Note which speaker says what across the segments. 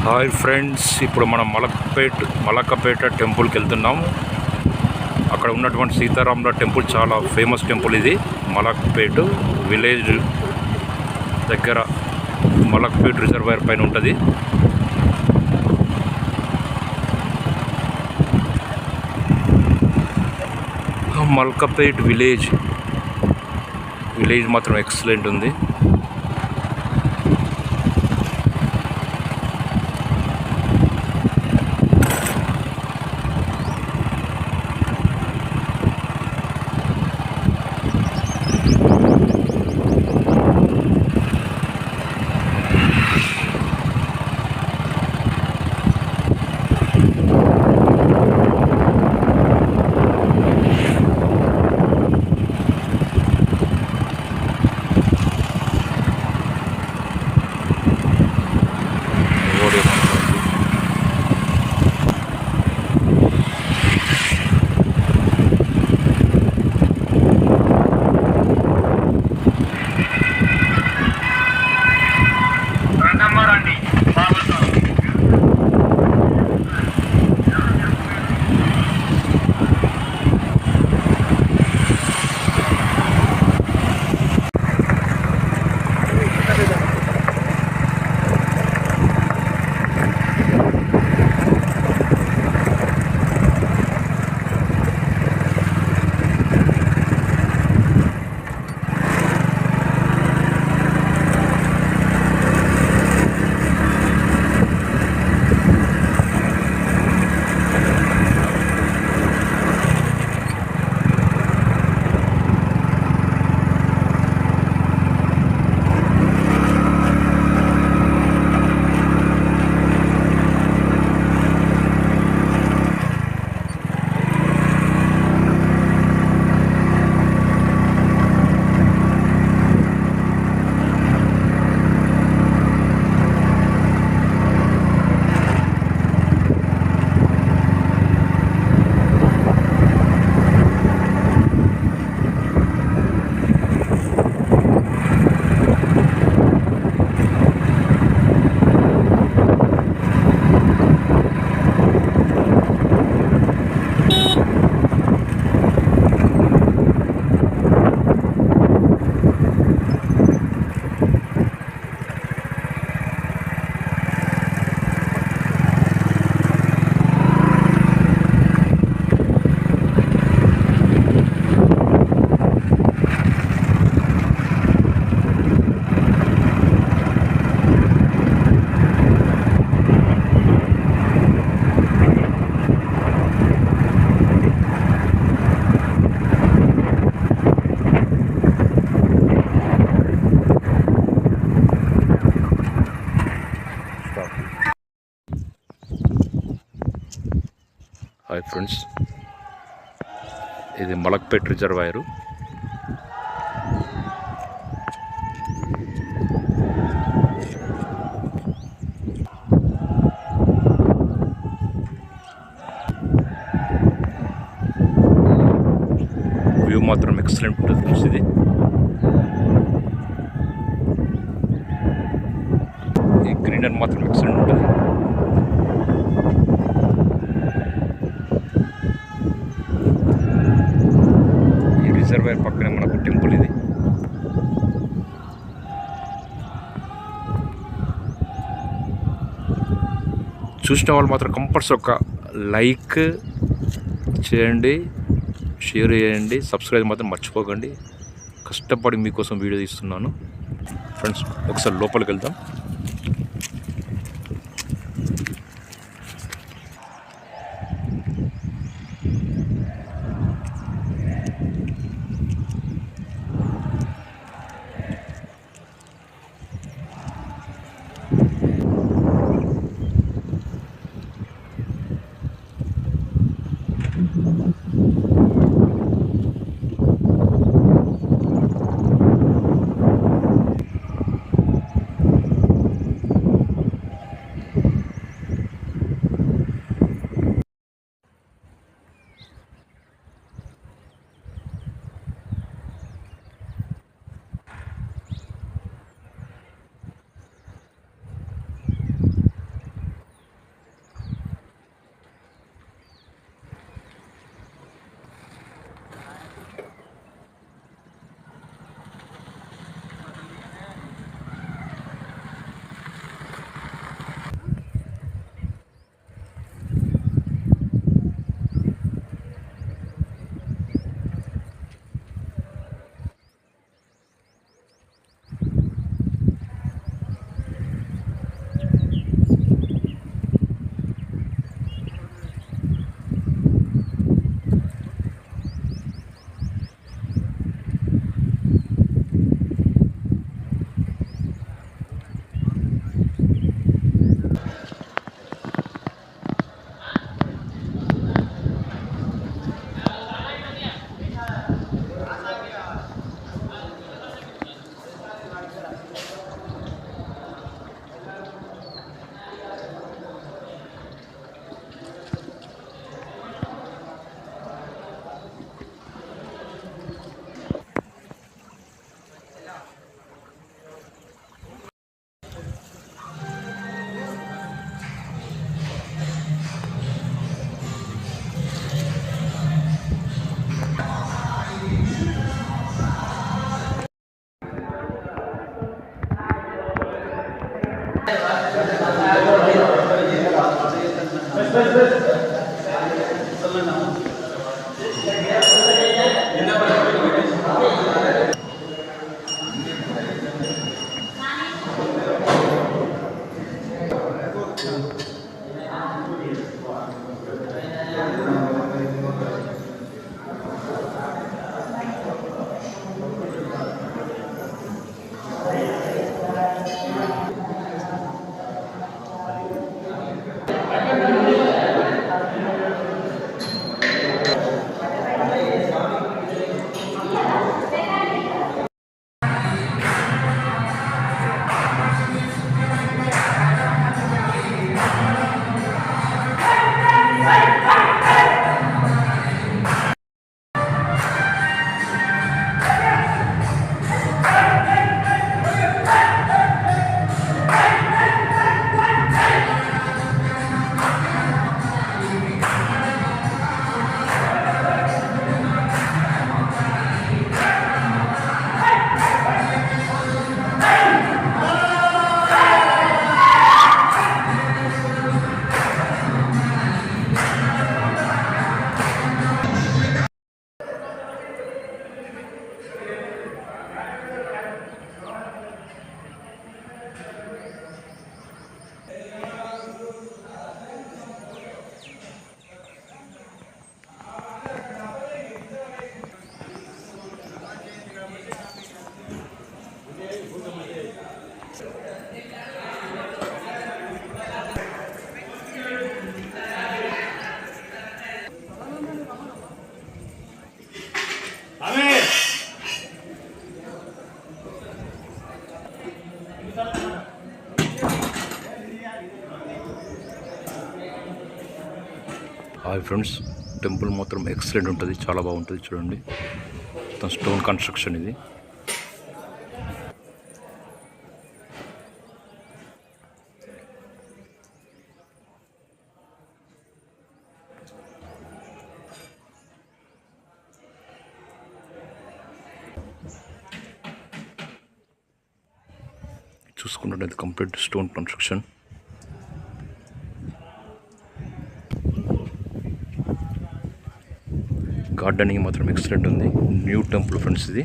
Speaker 1: Hi friends, ఇప్పుడు మనం మలకపేట టెంపుల్కి వెళ్తున్నాం. అక్కడ ఉన్నటువంటి సీతారాముల టెంపుల్ చాలా ఫేమస్ టెంపుల్. ఇది మలక్పేట్ విలేజ్ దగ్గర మలక్పేట్ రిజర్వాయర్ పైన ఉంటుంది. మల్కపేట్ విలేజ్ మాత్రం ఎక్సలెంట్ ఉంది. హాయ్ ఫ్రెండ్స్, ఇది మలక్పేట్ రిజర్వాయరు. వ్యూ మాత్రం ఎక్సలెంట్ ఉంటుంది ఫ్రెండ్స్. ఈ గ్రీనరీ మాత్రం ఎక్సలెంట్ ఉంటుంది. రిజర్వాయర్ పక్కనే మనకు టెంపుల్. ఇది చూసిన వాళ్ళు మాత్రం కంపల్సరీ ఒక లైక్ చేయండి, షేర్ చేయండి, సబ్స్క్రైబ్ మాత్రం మర్చిపోకండి. కష్టపడి మీకోసం వీడియో తీస్తున్నాను ఫ్రెండ్స్. ఒకసారి లోపలికి వెళ్దాం. హాయ్ ఫ్రెండ్స్, టెంపుల్ మాత్రం ఎక్సలెంట్ ఉంటుంది, చాలా బాగుంటుంది. చూడండి, మొత్తం స్టోన్ కన్స్ట్రక్షన్ ఇది. చూసుకున్నట్లయితే కంప్లీట్ స్టోన్ కన్స్ట్రక్షన్. గార్డెనింగ్ మాత్రం ఎక్సలెంట్ ఉంది. న్యూ టెంపుల్ ఫ్రెండ్స్ ఇది.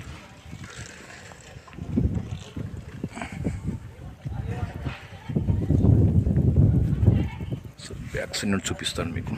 Speaker 1: సో బ్యాక్ సైడ్ నుండి చూపిస్తాను మీకు.